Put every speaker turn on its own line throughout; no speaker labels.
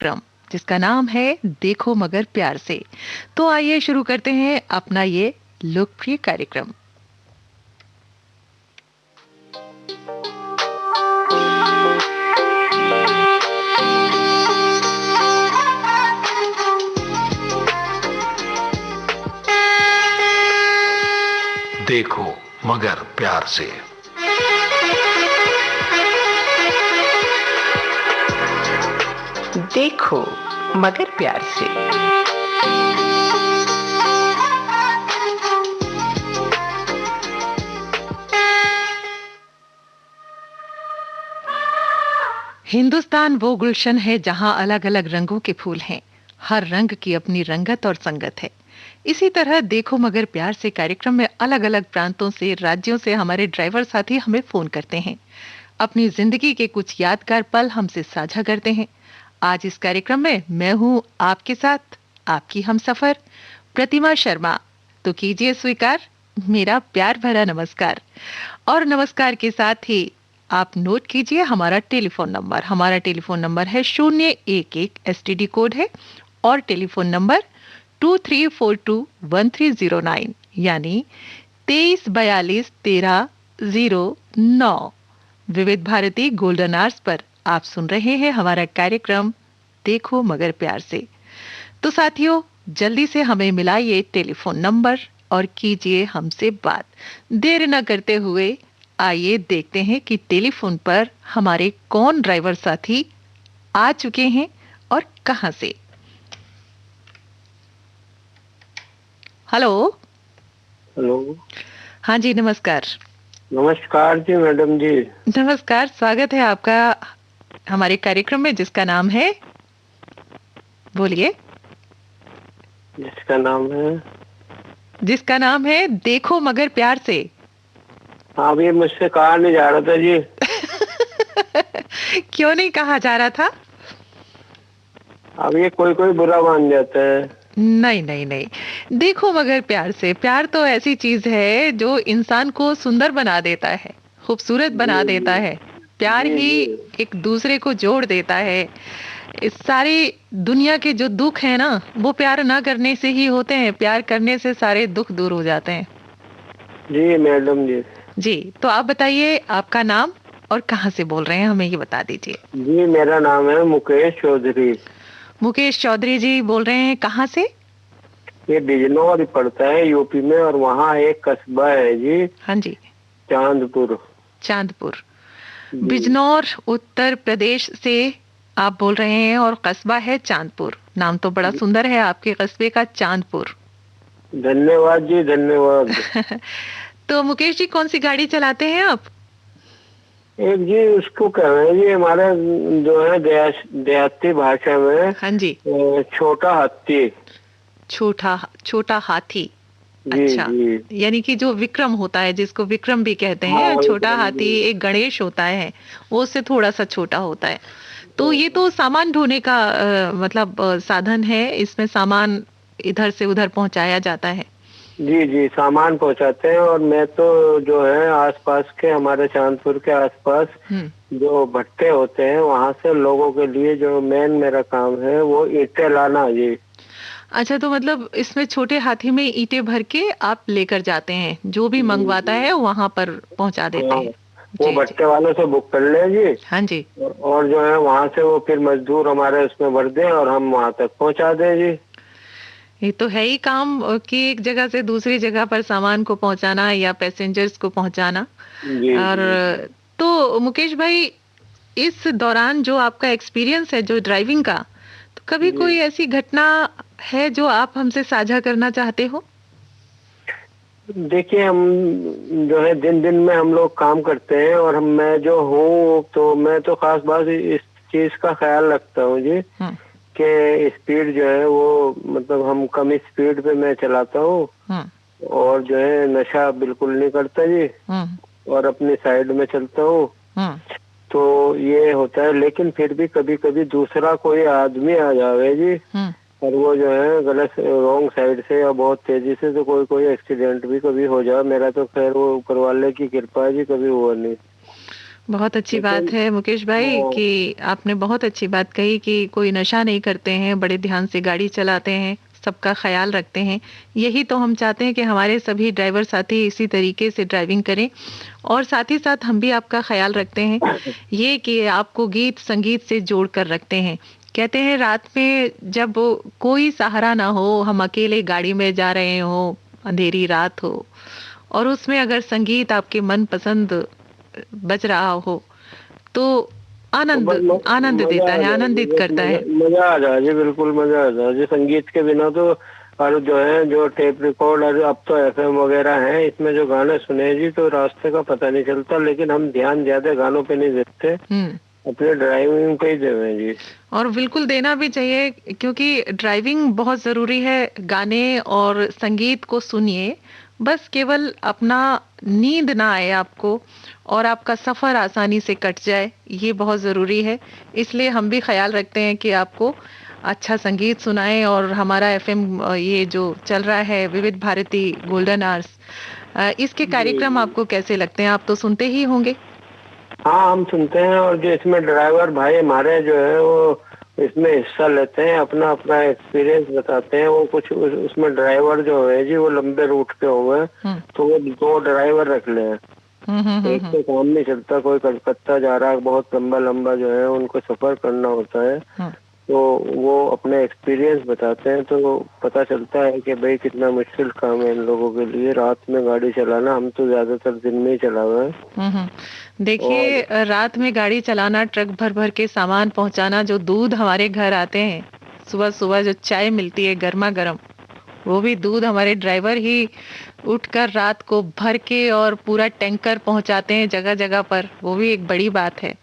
क्रम जिसका नाम है देखो मगर प्यार से। तो आइए शुरू करते हैं अपना ये लोकप्रिय कार्यक्रम।
देखो मगर प्यार से।
देखो मगर प्यार से।
हिंदुस्तान वो गुलशन है जहां अलग अलग रंगों के फूल हैं। हर रंग की अपनी रंगत और संगत है। इसी तरह देखो मगर प्यार से कार्यक्रम में अलग अलग प्रांतों से, राज्यों से हमारे ड्राइवर साथी हमें फोन करते हैं। अपनी जिंदगी के कुछ यादगार पल हमसे साझा करते हैं। आज इस कार्यक्रम में मैं हूं आपके साथ, आपकी हमसफर प्रतिमा शर्मा। तो कीजिए स्वीकार मेरा प्यार भरा नमस्कार। और नमस्कार के साथ ही आप नोट कीजिए हमारा टेलीफोन नंबर। हमारा टेलीफोन नंबर है 011 STD कोड है और टेलीफोन नंबर 23421309 यानी 23421309। विविध भारती गोल्डन आवर्स पर आप सुन रहे हैं हमारा कार्यक्रम देखो मगर प्यार से। तो साथियों, जल्दी से हमें मिलाइए टेलीफोन नंबर और कीजिए हमसे बात। देर न करते हुए आइए देखते हैं कि टेलीफोन पर हमारे कौन ड्राइवर साथी आ चुके हैं और कहां से। हेलो।
हेलो।
हाँ जी, नमस्कार।
नमस्कार जी मैडम जी।
नमस्कार, स्वागत है आपका हमारे कार्यक्रम में जिसका नाम है, बोलिए।
जिसका नाम है
देखो मगर प्यार से।
हाँ, ये मुझसे कहा नहीं जा रहा था जी।
क्यों नहीं कहा जा रहा था?
अब ये कोई कोई बुरा मान जाता है।
नहीं नहीं नहीं, देखो मगर प्यार से। प्यार तो ऐसी चीज है जो इंसान को सुंदर बना देता है, खूबसूरत बना देता है। प्यार
जी
ही
जी।
एक दूसरे को जोड़ देता है। इस सारी दुनिया के जो दुख है ना, वो प्यार ना करने से ही होते हैं। प्यार करने से सारे दुख दूर हो जाते हैं।
जी मैडम जी।
जी, तो आप बताइए आपका नाम और कहाँ से बोल रहे हैं, हमें ये बता दीजिए।
जी मेरा नाम है मुकेश चौधरी।
मुकेश चौधरी जी बोल रहे हैं कहाँ से?
ये बिजनौर पड़ता है यूपी में, और वहाँ एक कस्बा है जी,
हाँ जी।
चांदपुर।
चांदपुर,
जी
बिजनौर उत्तर प्रदेश से आप बोल रहे हैं और कस्बा है चांदपुर। नाम तो बड़ा सुंदर है आपके कस्बे का, चांदपुर।
धन्यवाद जी, धन्यवाद।
तो मुकेश जी, कौन सी गाड़ी चलाते हैं आप?
एक जी उसको कह रहे हैं जी, हमारे जो है देहाती भाषा में
हाँ जी।
छोटा हाथी।
छोटा छोटा हाथी।
जी
अच्छा,
जी।
यानी कि जो विक्रम होता है, जिसको विक्रम भी कहते हैं।
हाँ
छोटा
विक्रम
हाथी
जी।
एक गणेश होता है, वो उससे थोड़ा सा छोटा होता है। तो ये तो सामान ढोने का मतलब साधन है। इसमें सामान इधर से उधर पहुंचाया जाता है।
जी जी, सामान पहुंचाते हैं। और मैं तो जो है आसपास के, हमारे चांदपुर के आसपास
हम्म।
जो भट्टे होते हैं वहां से लोगों के लिए जो मेन मेरा काम है वो ईंटें लाना जी।
अच्छा, तो मतलब इसमें छोटे हाथी में ईंटें भर के आप लेकर जाते हैं, जो भी
जी
मंगवाता
जी।
है वहां पर पहुंचा देते
हाँ,
हैं।
वो
जी जी।
भट्टे वालों से बुक कर ले जी।
हाँ जी।
और जो है वहां से वो फिर मजदूर हमारे उसमें भर दें और हम वहां तक पहुंचा दें जी।
ये तो है ही काम कि एक जगह से दूसरी जगह पर सामान को पहुंचाना या पैसेंजर्स को पहुंचाना।
जी
और
जी जी।
तो मुकेश भाई, इस दौरान जो आपका एक्सपीरियंस है जो ड्राइविंग का, तो कभी
जी
कोई ऐसी घटना है जो आप हमसे साझा करना चाहते हो?
देखिए, हम जो है दिन दिन में हम लोग काम करते हैं, और मैं जो हूँ तो मैं तो खास बात इस चीज का ख्याल रखता हूँ जी,
हम्म।
कि स्पीड जो है वो मतलब हम कम स्पीड पे मैं चलाता हूँ।
हम्म।
और जो है नशा बिल्कुल नहीं करता जी,
हम्म।
और अपनी साइड में चलता हूँ।
हम्म।
तो ये होता है, लेकिन फिर भी कभी कभी दूसरा कोई आदमी आ जावे जी,
हम्म।
और वो जो है गलत रॉन्ग साइड से या बहुत तेजी से, तो कोई कोई एक्सीडेंट भी कभी हो जाए। मेरा तो खैर वो ऊपर वाले की कृपा है जी, कभी हुआ नहीं।
बहुत अच्छी बात
लेकिन
है मुकेश भाई
वो
कि आपने बहुत अच्छी बात कही कि कोई नशा नहीं करते हैं, बड़े ध्यान से गाड़ी चलाते हैं, सबका ख्याल रखते हैं। यही तो हम चाहते हैं कि हमारे सभी ड्राइवर साथी इसी तरीके से ड्राइविंग करें, और साथ ही साथ हम भी आपका ख्याल रखते हैं, ये कि आपको गीत संगीत से जोड़ कर रखते हैं। कहते हैं रात में जब कोई सहारा ना हो, हम अकेले गाड़ी में जा रहे हो, अंधेरी रात हो, और उसमें अगर संगीत आपके मन पसंद बज रहा हो तो
तो
आनंद आनंद
मजा
देता
आ
है,
जाए जी,
आनंदित
बस
करता
मजा
है।
मजा आ जाए जी, बिल्कुल मजा आ जाए जी। संगीत के बिना तो, और जो है जो टेप रिकॉर्ड और अब तो एफएम वगैरह है, इसमें जो गाने सुने जी तो रास्ते का पता नहीं चलता, लेकिन हम ध्यान ज्यादा गानों पे नहीं देते,
हम्म।
अपने ड्राइविंग पे ही देवे जी।
और बिल्कुल देना भी चाहिए, क्योंकि ड्राइविंग बहुत जरूरी है। गाने और संगीत को सुनिए, बस केवल अपना नींद ना आए आपको, और आपका सफर आसानी से कट जाए, ये बहुत जरूरी है। इसलिए हम भी ख्याल रखते हैं कि आपको अच्छा संगीत सुनाएं। और हमारा एफएम ये जो चल रहा है विविध भारती गोल्डन आवर्स, इसके
जी
कार्यक्रम
जी।
आपको कैसे लगते हैं? आप तो सुनते ही होंगे।
हाँ, हम सुनते हैं, और जो इसमें ड्राइवर भाई हमारे जो है वो इसमें हिस्सा लेते हैं, अपना अपना एक्सपीरियंस बताते हैं। वो कुछ उसमें ड्राइवर जो है जी वो लंबे रूट के हुए हैं,
हम्म
तो वो दो ड्राइवर रख ले हैं।
हम्म हम्म
एक
हम्म
से काम नहीं चलता, कोई कलकत्ता जा रहा है, बहुत लंबा लंबा जो है उनको सफर करना होता है,
हम्म
तो वो अपने एक्सपीरियंस बताते हैं, तो पता चलता है कि भाई कितना मुश्किल काम है इन लोगों के लिए रात में गाड़ी चलाना। हम तो ज्यादातर दिन में ही चला हुआ है। और
देखिए, रात में गाड़ी चलाना, ट्रक भर भर के सामान पहुंचाना, जो दूध हमारे घर आते हैं, सुबह सुबह जो चाय मिलती है गर्मा गर्म, वो भी दूध हमारे ड्राइवर ही उठकर रात को भर के और पूरा टैंकर पहुंचाते हैं जगह जगह पर। वो भी एक बड़ी बात है।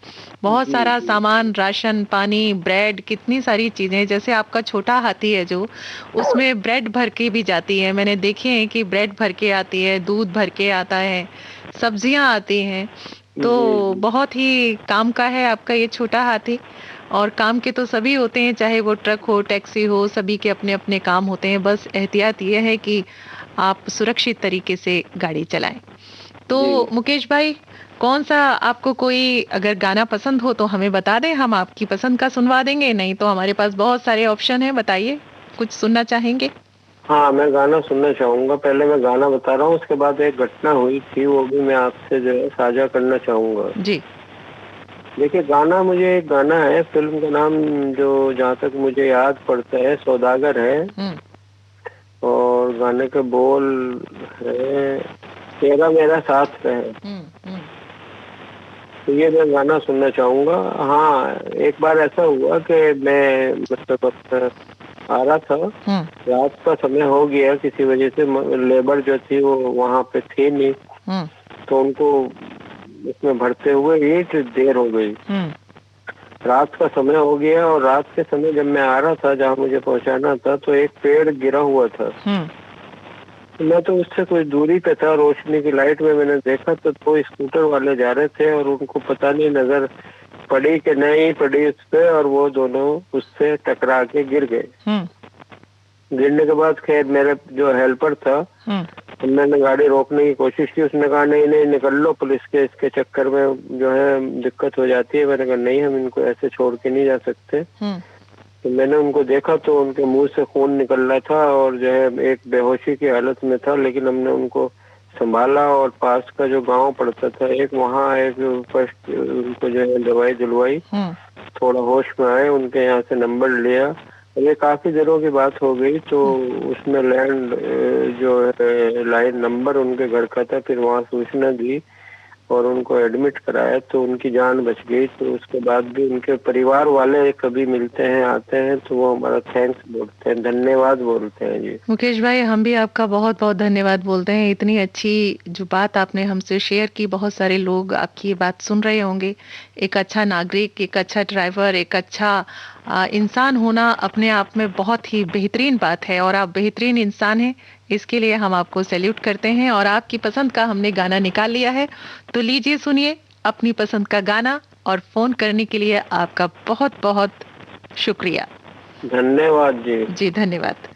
बहुत
जी
सारा
जी
सामान, राशन पानी, ब्रेड, कितनी सारी चीजें। जैसे आपका छोटा हाथी है जो, उसमें ब्रेड भर के भी जाती है, मैंने देखे हैं कि ब्रेड भर के आती है, दूध भर के आता है, सब्जियां आती हैं। तो
जी जी
बहुत ही काम का है आपका ये छोटा हाथी। और काम के तो सभी होते हैं, चाहे वो ट्रक हो, टैक्सी हो, सभी के अपने अपने काम होते हैं। बस एहतियात ये है कि आप सुरक्षित तरीके से गाड़ी चलाएं। तो
जी।
मुकेश भाई, कौन सा आपको कोई अगर गाना पसंद हो तो हमें बता दें, हम आपकी पसंद का सुनवा देंगे। नहीं तो हमारे पास बहुत सारे ऑप्शन हैं, बताइए कुछ सुनना चाहेंगे?
हाँ, मैं गाना सुनना चाहूंगा। पहले मैं गाना बता रहा हूँ, उसके बाद एक घटना हुई थी, वो भी मैं आपसे जो है साझा करना चाहूंगा।
जी।
देखिए, गाना, मुझे एक गाना है, फिल्म का नाम जो जहाँ तक मुझे याद पड़ता है सौदागर है,
हम्म
और गाने के बोल है तेरा मेरा साथ रहे।
हम्म।
तो ये मैं गाना सुनना चाहूंगा। हाँ, एक बार ऐसा हुआ कि मैं मतलब अपना आ रहा था,
हम्म
रात का समय हो गया, किसी वजह से लेबर जो थी वो वहां पे थी नहीं,
हम्म
तो उनको इसमें भरते हुए ही देर हो गई।
हम्म
रात का समय हो गया, और रात के समय जब मैं आ रहा था जहाँ मुझे पहुंचाना था, तो एक पेड़ गिरा हुआ था।
हम्म
तो मैं तो उससे कुछ दूरी पे था, रोशनी की लाइट में मैंने देखा तो दो स्कूटर वाले जा रहे थे, और उनको पता नहीं नजर पड़ी कि नहीं पड़ी उस पे, और वो दोनों उससे टकरा के गिर गए।
हम्म
गिरने के बाद खैर मेरे जो हेल्पर था,
हम्म
मैंने गाड़ी रोकने की कोशिश की, उसने कहा नहीं नहीं निकल लो, पुलिस के इसके चक्कर में जो है दिक्कत हो जाती है। मैंने कहा नहीं, हम इनको ऐसे छोड़ के नहीं जा सकते।
हम्म
तो मैंने उनको देखा तो उनके मुंह से खून निकल रहा था, और जो है एक बेहोशी की हालत में था, लेकिन हमने उनको संभाला, और पास का जो गांव पड़ता था एक, वहाँ एक फर्स्ट उनको जो है दवाई दिलवाई,
हम्म
थोड़ा होश में आए, उनके यहाँ से नंबर लिया। और ये काफी दिनों की बात हो गई, तो उसमें लैंड जो है लाइन नंबर उनके घर का था, फिर वहाँ सूचना दी और उनको एडमिट कराया, तो उनकी जान बच गई। तो उसके बाद भी उनके परिवार वाले कभी मिलते हैं, आते हैं, तो वो हमारा थैंक्स बोलते हैं, धन्यवाद बोलते हैं जी।
मुकेश भाई, हम भी आपका बहुत बहुत धन्यवाद बोलते हैं। इतनी अच्छी जो बात आपने हमसे शेयर की, बहुत सारे लोग आपकी ये बात सुन रहे होंगे। एक अच्छा नागरिक, एक अच्छा ड्राइवर, एक अच्छा इंसान होना अपने आप में बहुत ही बेहतरीन बात है, और आप बेहतरीन इंसान हैं। इसके लिए हम आपको सैल्यूट करते हैं, और आपकी पसंद का हमने गाना निकाल लिया है। तो लीजिए, सुनिए अपनी पसंद का गाना, और फोन करने के लिए आपका बहुत बहुत शुक्रिया।
धन्यवाद जी।
जी धन्यवाद।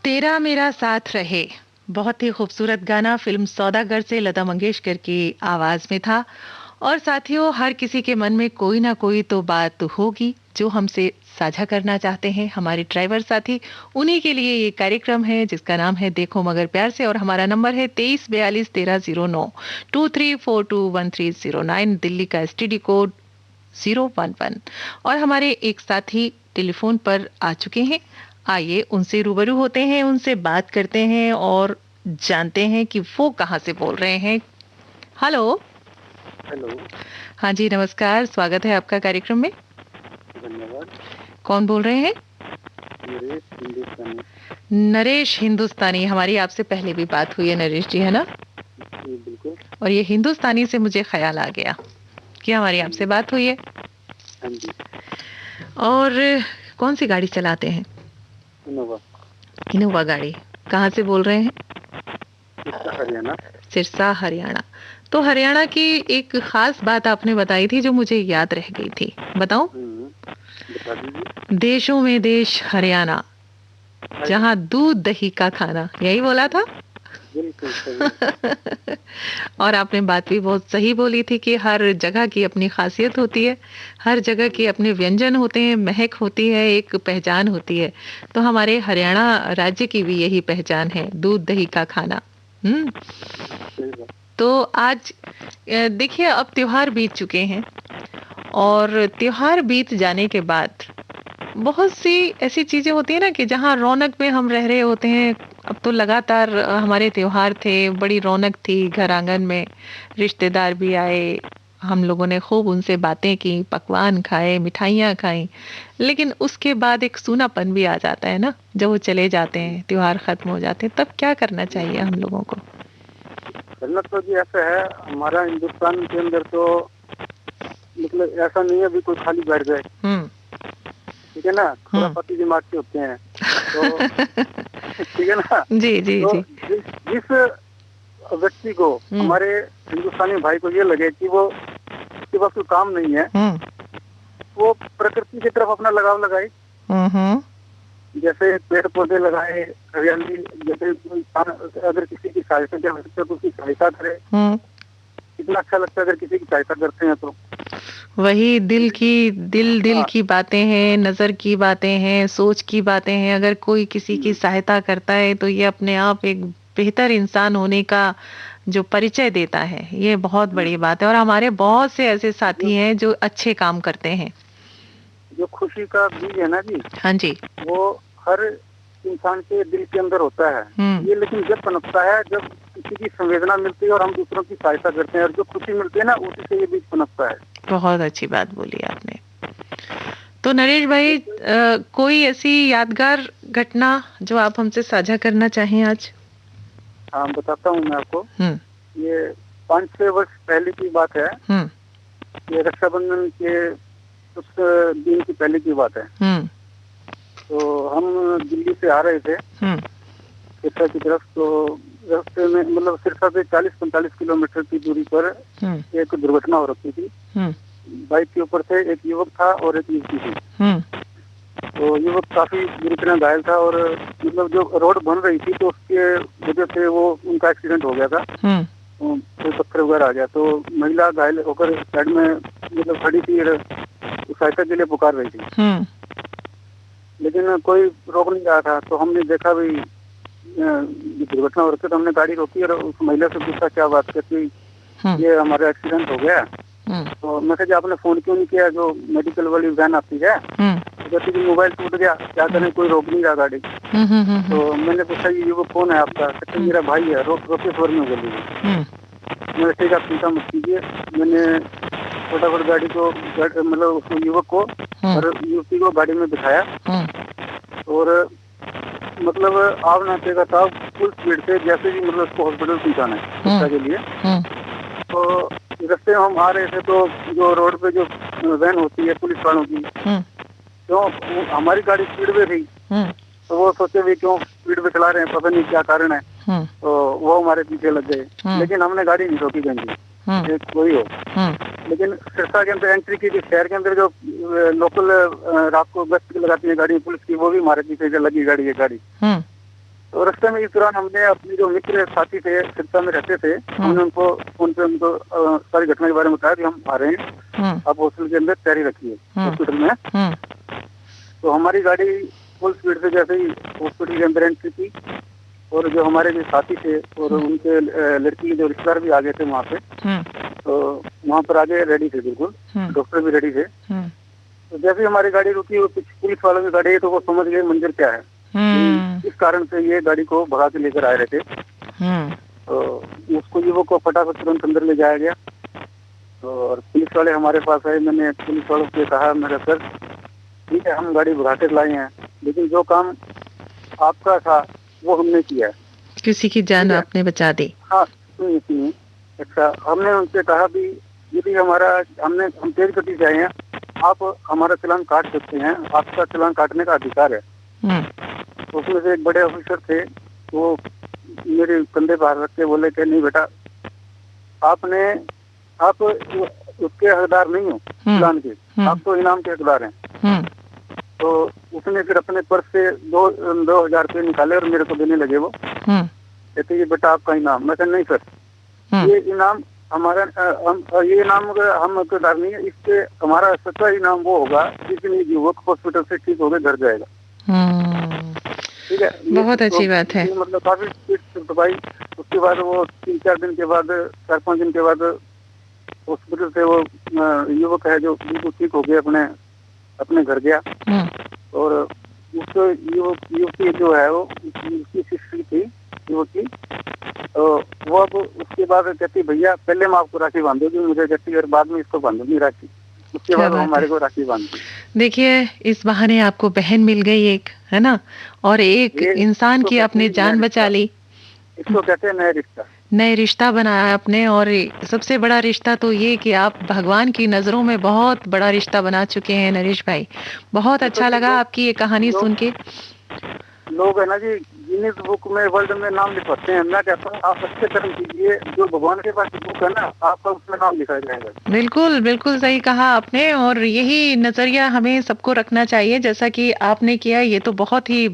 तेरा मेरा साथ रहे, बहुत ही खूबसूरत गाना फिल्म सौदागर से लता मंगेशकर की आवाज में था। और साथियों, हर किसी के मन में कोई ना कोई तो बात होगी जो हमसे साझा करना चाहते हैं हमारे ड्राइवर साथी। उन्हीं के लिए ये कार्यक्रम है जिसका नाम है देखो मगर प्यार से, और हमारा नंबर है 23421309, 23421309, दिल्ली का एसटीडी कोड 011। और हमारे एक साथी टेलीफोन पर आ चुके हैं। आइए उनसे रूबरू होते हैं, उनसे बात करते हैं और जानते हैं कि वो कहाँ से बोल रहे हैं। हेलो।
हेलो।
हाँ जी, नमस्कार, स्वागत है आपका कार्यक्रम में।
धन्यवाद।
कौन बोल रहे हैं?
नरेश हिंदुस्तानी।
नरेश हिंदुस्तानी, हमारी आपसे पहले भी बात हुई है नरेश जी, है ना?
बिल्कुल।
और ये हिंदुस्तानी से मुझे ख्याल आ गया कि हमारी आपसे बात हुई है।
हाँ जी।
और कौन सी गाड़ी चलाते हैं?
इनोवा।
इनोवा गाड़ी। कहाँ से बोल रहे हैं?
हरियाणा।
सिरसा, हरियाणा। तो हरियाणा की एक खास बात आपने बताई थी जो मुझे याद रह गई थी, बताऊं?
बता दीजिए।
देशों में देश हरियाणा, जहाँ दूध दही का खाना, यही बोला था।
बिल्कुल सही।
और आपने बात भी बहुत सही बोली थी कि हर जगह की अपनी खासियत होती है, हर जगह के अपने व्यंजन होते हैं, महक होती है, एक पहचान होती है। तो हमारे हरियाणा राज्य की भी यही पहचान है, दूध दही का खाना। तो आज देखिए, अब त्योहार बीत चुके हैं और त्योहार बीत जाने के बाद बहुत सी ऐसी चीजें होती है ना कि जहाँ रौनक में हम रह रहे होते हैं। अब तो लगातार हमारे त्योहार थे, बड़ी रौनक थी घर आंगन में, रिश्तेदार भी आए, हम लोगों ने खूब उनसे बातें की, पकवान खाए, मिठाइयाँ खाई। लेकिन उसके बाद एक सूनापन भी आ जाता है ना, जब वो चले जाते हैं, त्योहार खत्म हो जाते हैं, तब क्या करना चाहिए हम लोगों को?
करना तो जी ऐसा है, हमारा हिंदुस्तान के अंदर तो मतलब ऐसा नहीं है अभी कोई खाली बैठ जाए। ठीक है ना, थोड़ा पति दिमाग के होते हैं तो ठीक है ना।
जी जी
तो
जी।
जिस व्यक्ति को, हमारे हिंदुस्तानी भाई को ये लगे कि वो उसके पास कोई काम नहीं है, वो प्रकृति की तरफ अपना लगाव लगाए। जैसे पेड़ पौधे लगाए, हरियाली, जैसे अगर किसी की सहायता की आवश्यकता तो उसकी सहायता करे। कितना अच्छा लगता है अगर किसी की सहायता करते हैं तो।
वही दिल की बातें हैं, नजर की बातें हैं, सोच की बातें हैं। अगर कोई किसी की सहायता करता है तो ये अपने आप एक बेहतर इंसान होने का जो परिचय देता है, ये बहुत बड़ी बात है। और हमारे बहुत से ऐसे साथी हैं जो अच्छे काम करते हैं।
जो खुशी का बीज है ना जी,
हाँ जी,
वो हर इंसान के दिल के अंदर होता है। ये लेकिन जब पनपता है जब किसी की संवेदना मिलती है और हम दूसरों की सहायता करते हैं, और जो खुशी मिलती है ना, उसी से ये बीज पनपता है।
बहुत अच्छी बात बोली आपने। तो नरेश भाई, कोई ऐसी यादगार घटना जो आप हमसे साझा करना चाहें आज?
हाँ, बताता हूँ मैं आपको। ये 5-6 वर्ष पहले की बात है। ये रक्षाबंधन के उस दिन की पहले की बात है। तो हम दिल्ली से आ रहे थे सिरसा की तरफ। तो रास्ते में मतलब सिरसा से 40-45 किलोमीटर की दूरी पर एक दुर्घटना हो रखी थी। बाइक के ऊपर से एक युवक था और एक युवती थी। तो युवक काफी बुरी तरह घायल था, और मतलब जो रोड बन रही थी तो उसके वजह से वो उनका एक्सीडेंट हो गया था। कोई पत्थर वगैरह आ गया, तो महिला घायल होकर साइड में मतलब खड़ी थी, सहायता के लिए पुकार रही थी। लेकिन कोई रोक नहीं रहा था। तो हमने देखा भी दुर्घटना हो रही थी, तो हमने गाड़ी रोकी और उस महिला से पूछा क्या बात है कि ये हमारा एक्सीडेंट हो गया। तो मैं कहा आपने फोन क्यों नहीं किया, जो मेडिकल वाली वैन आती है। कहती कि मोबाइल टूट गया, क्या करें, कोई रोक नहीं रहा गाड़ी। तो मैंने पूछा ये वो कौन है आपका? कहते मेरा भाई है, रोकेश्वर में बोली। मैंने ठीक आप चिंता मत कीजिए। मैंने फटाफट गाड़ी को मतलब उस युवक को और युवती को गाड़ी में बिठाया, और मतलब आप ना देगा था फुल स्पीड से, जैसे भी मतलब उसको हॉस्पिटल पहुंचाना है चिकित्सा के लिए। तो रास्ते में हम आ रहे थे तो जो रोड पे जो वैन होती है पुलिस वालों की, तो हमारी गाड़ी स्पीड पे थी। तो वो सोचे भी क्यों स्पीड पे चला रहे हैं, पता नहीं क्या कारण है। तो वो हमारे पीछे लग गए। लेकिन हमने गाड़ी नहीं रोकी कहीं, कोई हो। लेकिन सिरसा के अंदर एंट्री की थी, शहर के अंदर जो लोकल रात को गश्त लगाती है गाड़ी पुलिस की, वो भी हमारे पीछे लगी गाड़ी है गाड़ी।
तो रास्ते में इस दौरान हमने अपने जो मित्र साथी थे, सिरसा में रहते थे, हमने उनको फोन पे उनको सारी घटना के बारे में बताया कि हम आ रहे हैं, आप हॉस्टल के अंदर तैयारी रखिए हॉस्पिटल में। तो हमारी गाड़ी फुल स्पीड से जैसे ही हॉस्पिटल के अंदर एंट्री की, और जो हमारे जो साथी थे और उनके लड़की के जो रिश्तेदार भी आ गए थे वहाँ पे, तो वहाँ पर आगे रेडी थे, बिल्कुल डॉक्टर भी रेडी थे। तो जैसे ही हमारी गाड़ी रुकी, वो पुलिस वालों की गाड़ी है, तो वो समझ गए मंजर क्या है, इस कारण से ये गाड़ी को भगा के लेकर आ रहे थे। तो उसको युवक को फटाफट तुरंत अंदर ले जाया गया। तो और पुलिस वाले हमारे पास आए, मैंने पुलिस वालों से कहा, मेरा सर ठीक है हम गाड़ी भगा के लाए हैं, लेकिन जो काम आपका था वो हमने किया है,
किसी की जान आपने बचा दी।
हाँ सुनिए, अच्छा हमने उनसे कहा भी यदि हम तेज गति से आए हैं, आप हमारा चालान काट सकते हैं, आपका चालान काटने का अधिकार है। तो उसमें से एक बड़े ऑफिसर थे, वो मेरे कंधे पर रख के बोले कि नहीं बेटा, आप उसके हकदार नहीं हो चालान के, आप तो इनाम के हकदार हैं। तो उसने फिर अपने पर्स से 2,000 रुपये निकाले और मेरे को देने लगे। वो कहते ये बेटा आपका इनाम। मैं कहा नहीं सर, ये इनाम हमारा ये इनाम हम हकदार नहीं है, इससे हमारा सच्चा इनाम वो होगा जिस दिन युवक हॉस्पिटल से ठीक होकर घर जाएगा। ठीक है,
बहुत अच्छी बात है।
मतलब काफी स्पीड दबाई। उसके बाद वो 3-4 दिन के बाद, 4-5 दिन के बाद हॉस्पिटल से वो युवक है जो बिल्कुल ठीक हो गया, अपने घर गया। और उस युवती जो है वो उसकी सिस्टर थी युवती, तो वो अब उसके बाद कहती भैया पहले मैं आपको राखी बांधूंगी, मुझे कहती और बाद में इसको बांधूंगी राखी। उसके बाद हमारे को राखी बांधी।
देखिए इस बहाने आपको बहन मिल गई एक, है ना, और एक इंसान की अपनी जान बचा ली।
इसको कहते हैं नया रिश्ता।
नए रिश्ता बनाया आपने, और सबसे बड़ा रिश्ता तो ये कि आप भगवान की नजरों में बहुत बड़ा रिश्ता बना चुके हैं नरेश भाई। बहुत अच्छा लगा आपकी ये कहानी सुन के।
लोग है ना जी गिनीज बुक में वर्ल्ड में नाम लिखवाते हैं, मैं कहता हूँ आप अच्छे कर्म कीजिए, जो भगवान के पास बुक है ना आपका उसमें नाम लिखा जाएगा।
बिल्कुल बिल्कुल सही कहा आपने, और यही नजरिया हमें सबको रखना चाहिए जैसा कि आपने किया। ये तो बहुत ही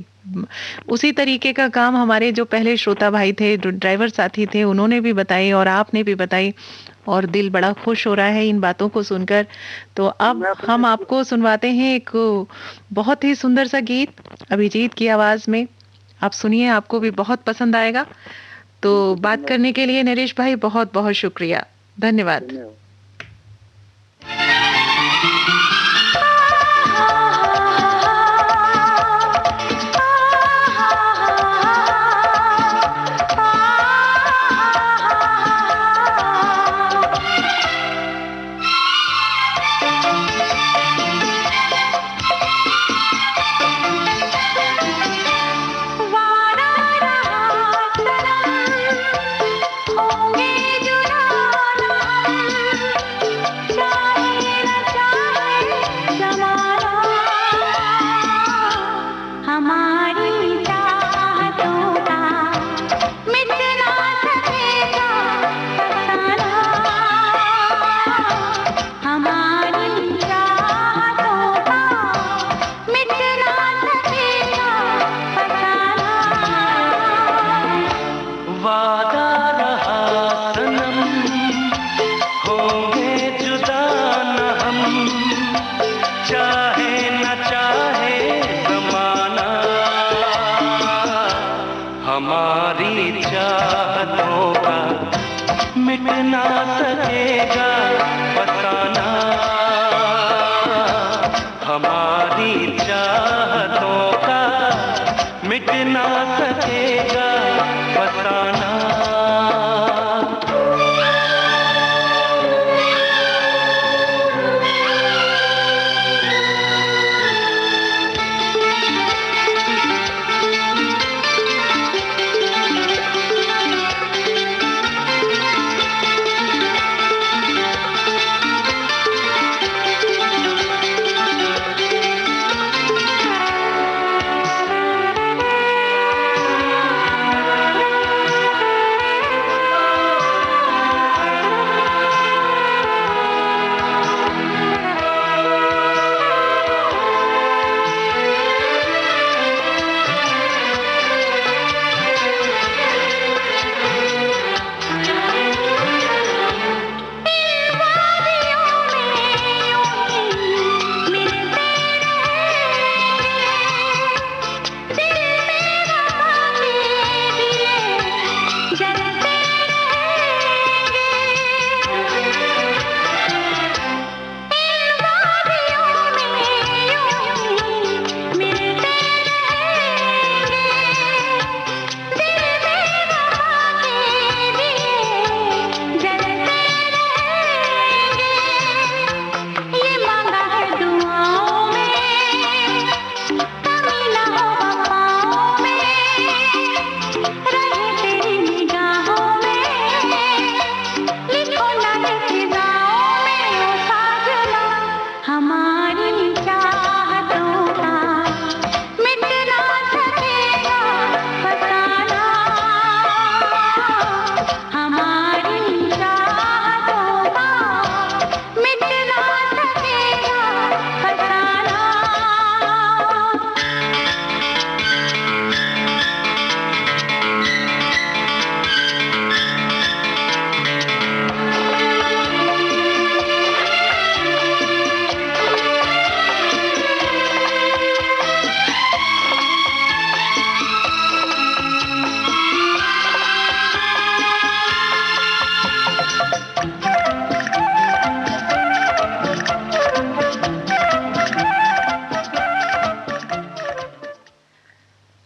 उसी तरीके का काम हमारे जो पहले श्रोता भाई थे, जो ड्राइवर साथी थे, उन्होंने भी बताई और आपने भी बताई, और दिल बड़ा खुश हो रहा है इन बातों को सुनकर। तो अब हम आपको सुनवाते हैं एक बहुत ही सुंदर सा गीत अभिजीत की आवाज में। आप सुनिए, आपको भी बहुत पसंद आएगा। तो बात करने के लिए नरेश भाई बहुत बहुत शुक्रिया, धन्यवाद।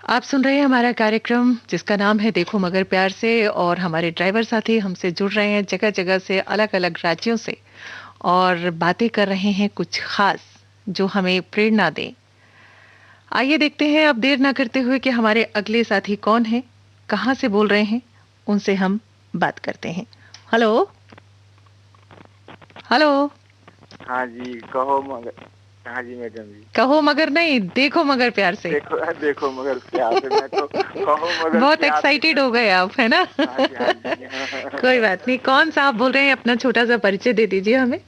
आप सुन रहे हैं हमारा कार्यक्रम जिसका नाम है देखो मगर प्यार से, और हमारे ड्राइवर साथी हमसे जुड़ रहे हैं जगह जगह से, अलग अलग राज्यों से, और बातें कर रहे हैं कुछ खास जो हमें प्रेरणा दे। आइए देखते हैं अब देर ना करते हुए कि हमारे अगले साथी कौन है, कहाँ से बोल रहे हैं, उनसे हम बात करते हैं। Hello hello.
हाँ जी, कहो मगर। हाँ जी मैडम जी।
कहो मगर नहीं, देखो मगर प्यार से।
देखो मगर प्यार से। मैं तो कहो मगर
बहुत एक्साइटेड हो गए आप, है ना?
हाँ जी, हाँ जी।
कोई बात नहीं। कौन सा आप बोल रहे हैं? अपना छोटा सा परिचय दे दीजिए हमें।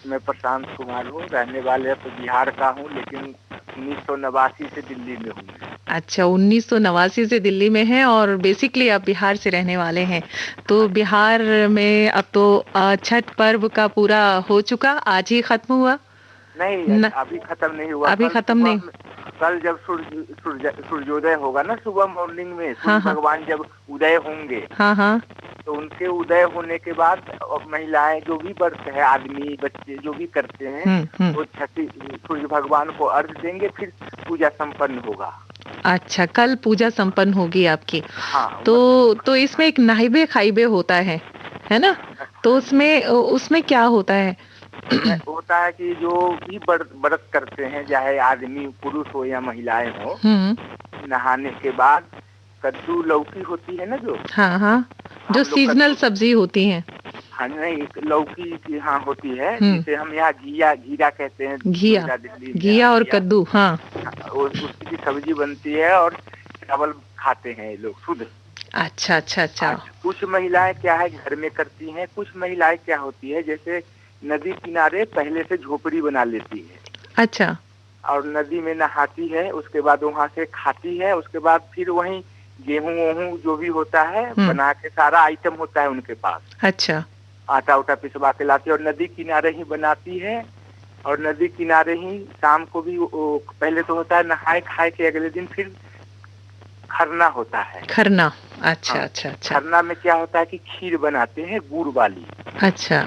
मैं प्रशांत कुमार हूँ, रहने वाले तो बिहार का हूँ, लेकिन 1989 से दिल्ली में हूँ।
अच्छा, 1989 से दिल्ली में है और बेसिकली आप बिहार से रहने वाले हैं। तो बिहार में अब तो छठ पर्व का पूरा हो चुका, आज ही खत्म हुआ?
नहीं, अभी खत्म नहीं हुआ।
अभी खत्म नहीं।
कल जब सूर्योदय होगा ना, सुबह मॉर्निंग में सूर्य भगवान जब उदय होंगे, हाँ, तो उनके उदय होने के बाद महिलाएं जो भी व्रत है, आदमी बच्चे जो भी करते हैं, वो छठी सूर्य भगवान को अर्घ देंगे, फिर पूजा संपन्न होगा।
अच्छा, कल पूजा संपन्न होगी आपकी।
हाँ,
तो इसमें एक नाइबे खाइबे होता है ना? तो उसमें क्या होता है?
होता है कि जो भी व्रत करते हैं, चाहे आदमी पुरुष हो या महिलाएं हो, नहाने के बाद कद्दू लौकी होती है ना, जो हाँ,
जो सीजनल सब्जी होती है।
हाँ, नहीं, लौकी की हाँ होती है, जिसे हम यहाँ घिया कहते हैं।
घिया और कद्दू, हाँ,
उसकी सब्जी बनती है और चावल खाते हैं लोग शुद्ध।
अच्छा।
कुछ महिलाएं क्या है घर में करती हैं, कुछ महिलाएं क्या होती है जैसे नदी किनारे पहले से झोपड़ी बना लेती है। अच्छा। और नदी में नहाती है, उसके बाद वहाँ से खाती है, उसके बाद फिर वहीं गेहूं जो भी होता है बना के, सारा आइटम होता है उनके पास। अच्छा। आटा उटा पिसवा के लाती है और नदी किनारे ही बनाती है, और नदी किनारे ही शाम को भी पहले तो होता है नहाए खाए के अगले दिन फिर खरना होता है। खरना, अच्छा। खरना में क्या होता है कि खीर बनाते हैं गुड़ वाली। अच्छा।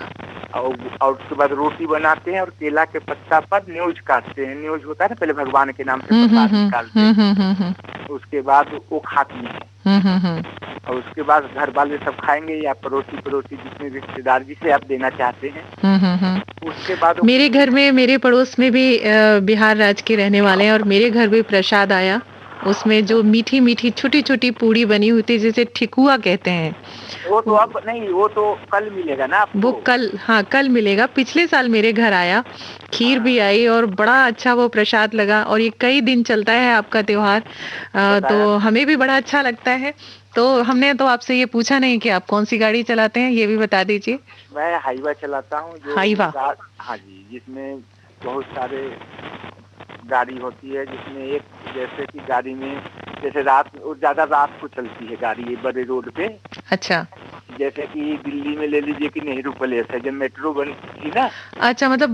और उसके बाद रोटी बनाते हैं और केला के पत्ता पर न्योज काटते हैं। न्योज होता है ना, पहले भगवान के नाम से प्रसाद निकालते हैं, उसके बाद वो खाती हैं। और उसके बाद घर वाले सब खाएंगे या पड़ोसी जितने रिश्तेदार जिसे आप देना चाहते हैं। उसके बाद
मेरे घर में, मेरे पड़ोस में भी बिहार राज्य के रहने वाले हैं और मेरे घर भी प्रसाद आया। उसमें जो मीठी मीठी छोटी छोटी पूड़ी बनी हुई थी, जिसे ठिकुआ कहते हैं।
वो तो अब नहीं, वो तो कल मिलेगा ना आपको।
वो कल मिलेगा। पिछले साल मेरे घर आया, खीर भी आई और बड़ा अच्छा वो प्रसाद लगा। और ये कई दिन चलता है आपका त्योहार, तो हमें भी बड़ा अच्छा लगता है। तो हमने तो आपसे ये पूछा नहीं कि आप कौन सी गाड़ी चलाते हैं, ये भी बता दीजिए।
मैं हाईवा चलाता हूँ।
हाईवा?
हाँ जी, जिसमें बहुत सारे गाड़ी होती है, जिसमें एक जैसे कि गाड़ी में जैसे ज्यादा रात को चलती है गाड़ी बड़े रोड पे। अच्छा। जैसे कि दिल्ली में ले लीजिए कि नेहरू पैलेस है, जब मेट्रो बनी थी ना। अच्छा, मतलब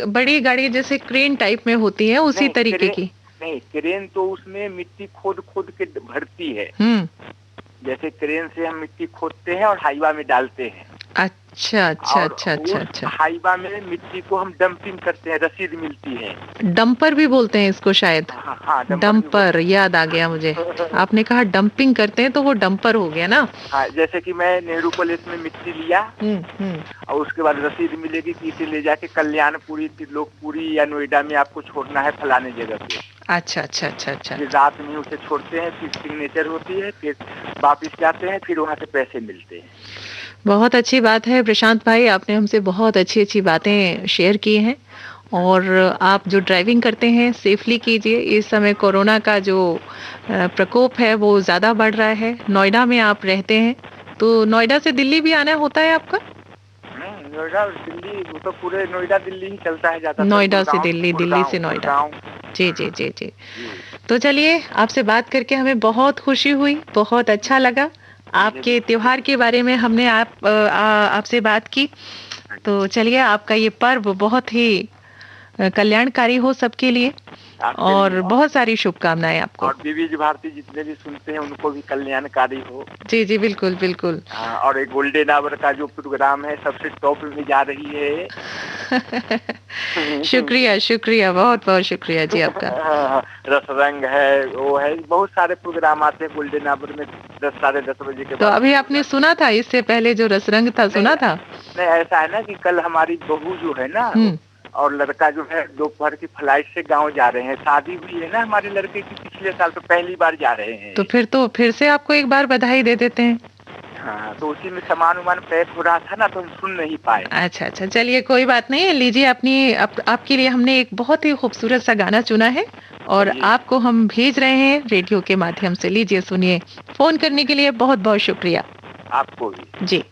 बड़ी गाड़ी जैसे क्रेन टाइप में होती है, उसी तरीके की? नहीं, क्रेन तो उसमें मिट्टी खोद के भरती है। जैसे क्रेन से हम मिट्टी खोदते हैं और हाईवा में डालते हैं। अच्छा। हाईवा में मिट्टी को हम डंपिंग करते हैं, रसीद मिलती है। डंपर भी बोलते हैं इसको शायद। हाँ, डंपर याद आ गया मुझे। आपने कहा डंपिंग करते हैं तो वो डंपर हो गया ना। हाँ, जैसे कि मैं नेहरू पैलेस में मिट्टी लिया और उसके बाद रसीद मिलेगी कि इसे ले जाके कल्याणपुरी, त्रिलोकपुरी या नोएडा में आपको छोड़ना है फलाने जगह पे। अच्छा। रात में उसे छोड़ते हैं, फिर सिग्नेचर होती है, फिर वापिस जाते हैं, फिर वहाँ से पैसे मिलते हैं। बहुत अच्छी बात है प्रशांत भाई, आपने हमसे बहुत अच्छी बातें शेयर की हैं। और आप जो ड्राइविंग करते हैं सेफली कीजिए। इस समय कोरोना का जो प्रकोप है वो ज़्यादा बढ़ रहा है। नोएडा में आप रहते हैं, तो नोएडा से दिल्ली भी आना होता है आपका? नोएडा दिल्ली, वो तो पूरे नोएडा दिल्ली ही चलता है ज़्यादा। नोएडा से दिल्ली, दिल्ली से नोएडा। जी। तो चलिए, आपसे बात करके हमें बहुत खुशी हुई, बहुत अच्छा लगा। आपके त्योहार के बारे में हमने आपसे बात की। तो चलिए, आपका ये पर्व बहुत ही कल्याणकारी हो सबके लिए और बहुत सारी शुभकामनाएं आपको। और विविध भारती जितने भी सुनते हैं उनको भी कल्याणकारी हो। जी, बिल्कुल। और एक गोल्डन आवर का जो प्रोग्राम है सबसे टॉप में जा रही है।
शुक्रिया शुक्रिया, बहुत बहुत शुक्रिया जी आपका।
रसरंग है, वो है, बहुत सारे प्रोग्राम आते हैं गोल्डन आवर में 10-10:30 बजे के।
तो अभी आपने सुना था इससे पहले जो रसरंग था, सुना था?
नहीं, ऐसा है ना कि कल हमारी बहू जो है ना और लड़का जो है दोपहर की फ्लाइट से गांव जा रहे हैं। शादी हुई है ना हमारे लड़के की पिछले साल, तो पहली बार जा रहे हैं।
तो फिर से आपको एक बार बधाई दे देते हैं।
हाँ, तो उसी में सामान पैक हो रहा था ना, तो हम सुन नहीं पाए।
अच्छा, चलिए कोई बात नहीं। लीजिए, आपके लिए हमने एक बहुत ही खूबसूरत सा गाना चुना है और आपको हम भेज रहे हैं रेडियो के माध्यम से। लीजिए सुनिए। फोन करने के लिए बहुत बहुत शुक्रिया।
आपको भी
जी।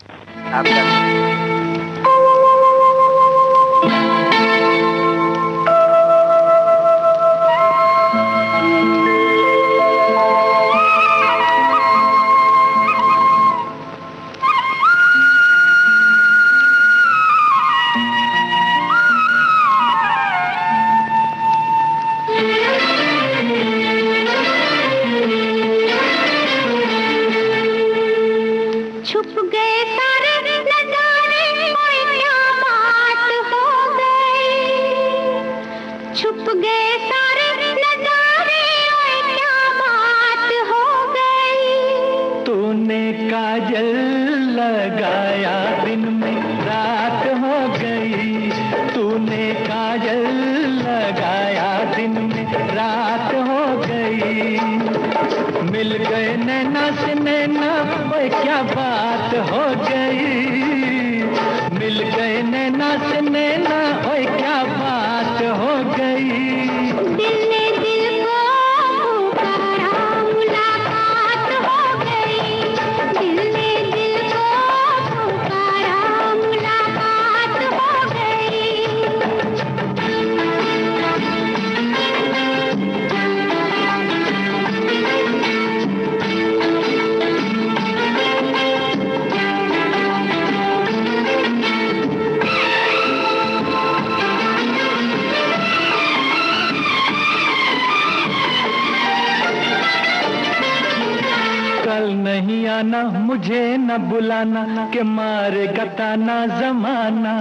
मुझे न बुलाना के मारे गताना जमाना।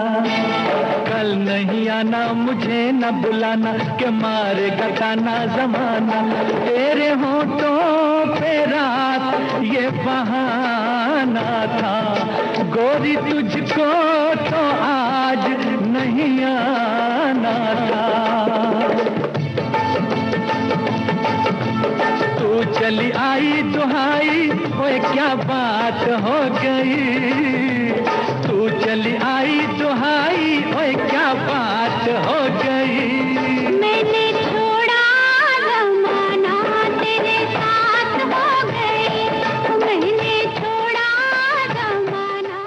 कल नहीं आना, मुझे न बुलाना के मारे गताना जमाना। तेरे होठों पे रात ये बहाना था, गोरी तुझको तो आज नहीं आना था। तू चली आई दुहाई, ओए क्या बात हो गई। तू चली आई दुहाई, ओए क्या बात हो गई।
मैंने छोड़ा जमाना, तेरे साथ हो गई। मैंने छोड़ा जमाना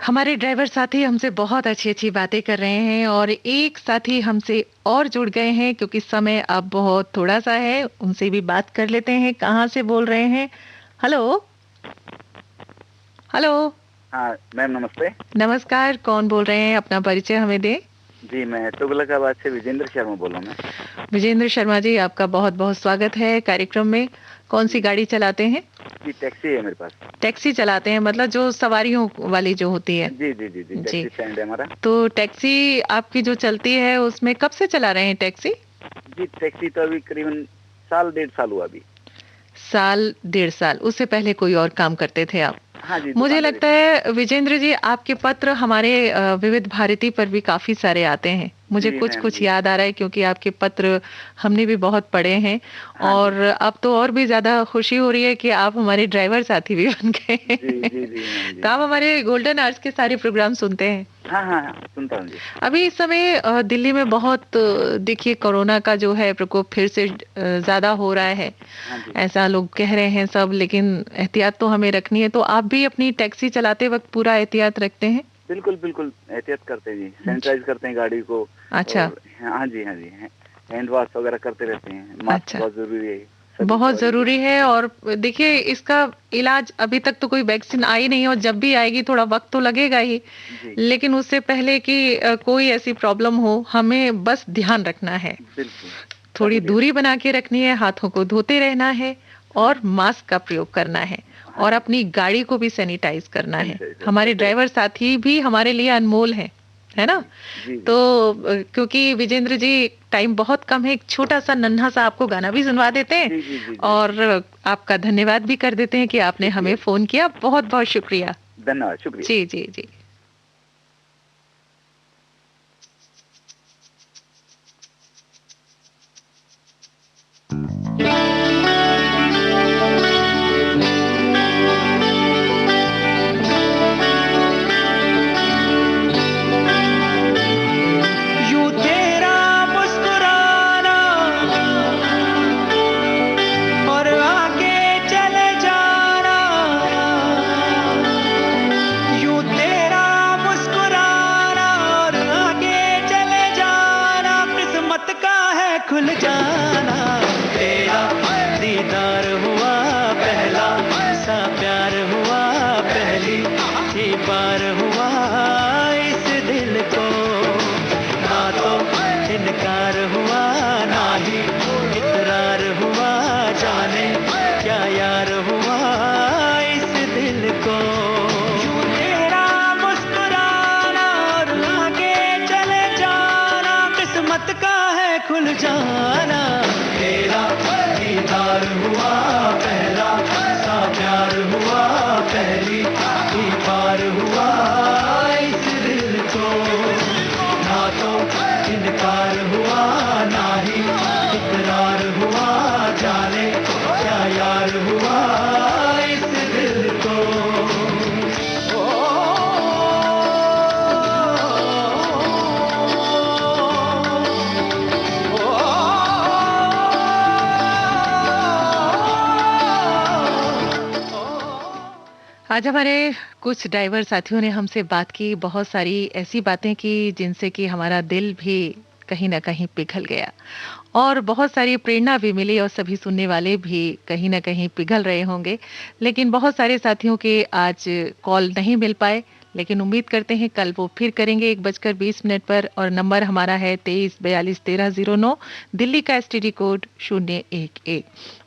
हमारे ड्राइवर साथी हमसे बहुत अच्छी अच्छी बातें कर रहे हैं और एक साथी हमसे और जुड़ गए हैं क्योंकि समय अब बहुत थोड़ा सा है। उनसे भी बात कर लेते हैं। कहाँ से बोल रहे हैं? Hello hello.
हाँ मैम नमस्ते।
नमस्कार, कौन बोल रहे हैं? अपना परिचय हमें दें।
जी मैं तुगलकाबाद से विजेंद्र शर्मा बोल रहा हूँ।
विजेंद्र शर्मा जी, आपका बहुत बहुत स्वागत है कार्यक्रम में। कौन सी गाड़ी चलाते हैं?
जी टैक्सी है मेरे पास।
टैक्सी चलाते हैं, मतलब जो सवारियों वाली जो होती है?
जी जी जी जी, टैक्सी स्टैंड है हमारा।
तो टैक्सी आपकी जो चलती है उसमें कब से चला रहे हैं टैक्सी?
जी टैक्सी तो अभी करीबन 1.5 साल हुआ। अभी
1.5 साल। उससे पहले कोई और काम करते थे आप?
हाँ जी।
मुझे लगता है विजेंद्र जी आपके पत्र हमारे विविध भारती पर भी काफी सारे आते हैं। मुझे कुछ याद आ रहा है क्योंकि आपके पत्र हमने भी बहुत पढ़े हैं। हाँ, और अब तो और भी ज्यादा खुशी हो रही है कि आप हमारे ड्राइवर साथी भी बन गए। तो आप हमारे गोल्डन आवर्स के सारे प्रोग्राम सुनते हैं?
हाँ, सुनता हूँ जी।
अभी इस समय दिल्ली में बहुत देखिए कोरोना का जो है प्रकोप फिर से ज्यादा हो रहा है। ऐसा लोग कह रहे हैं सब, लेकिन एहतियात तो हमें रखनी है। तो आप भी अपनी टैक्सी चलाते वक्त पूरा एहतियात रखते हैं?
बिल्कुल एहतियात करते हैं जी। सैनिटाइज करते हैं गाड़ी को।
अच्छा।
हाँ जी हैंड वॉश वगैरह करते रहते हैं। मास्क बहुत जरूरी है,
बहुत जरूरी है। और देखिए इसका इलाज अभी तक तो कोई वैक्सीन आई नहीं, और जब भी आएगी थोड़ा वक्त तो लगेगा ही, लेकिन उससे पहले कि कोई ऐसी प्रॉब्लम हो, हमें बस ध्यान रखना है। थोड़ी दूरी बना के रखनी है, हाथों को धोते रहना है और मास्क का प्रयोग करना है और अपनी गाड़ी को भी सैनिटाइज करना है। हमारे ड्राइवर साथी भी हमारे लिए अनमोल हैं। है ना? तो क्योंकि विजेंद्र जी टाइम बहुत कम है, एक छोटा सा नन्हा सा आपको गाना भी सुनवा देते हैं और आपका धन्यवाद भी कर देते हैं कि आपने हमें फोन किया। बहुत बहुत शुक्रिया।
धन्यवाद, शुक्रिया।
जी जी जी।
खुल जाना, तेरा दीदार हुआ, पहला सा प्यार हुआ, पहली ही बार हुआ इस दिल को, ना तो इनकार हुआ ना ही इकरार हुआ, जाने क्या यार हुआ इस दिल को। तेरा मुस्कुराना और आगे चले जाना, किस्मत का है खुल जाना, तेरा दीदार हुआ, पहला सा प्यार हुआ, पहली ही बार हुआ इस दिल को, ना तो इनकार हुआ ना ही इकरार हुआ, जाने क्या यार हुआ इस दिल को।
आज हमारे कुछ ड्राइवर साथियों ने हमसे बात की, बहुत सारी ऐसी बातें की जिनसे कि हमारा दिल भी कहीं ना कहीं पिघल गया और बहुत सारी प्रेरणा भी मिली और सभी सुनने वाले भी कहीं ना कहीं पिघल रहे होंगे। लेकिन बहुत सारे साथियों के आज कॉल नहीं मिल पाए, लेकिन उम्मीद करते हैं कल वो फिर करेंगे 1:20 पर और नंबर हमारा है 23421309, दिल्ली का STD कोड 011।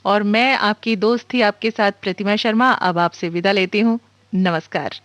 और मैं आपकी दोस्त थी आपके साथ प्रतिमा शर्मा, अब आपसे विदा लेती हूँ। नमस्कार।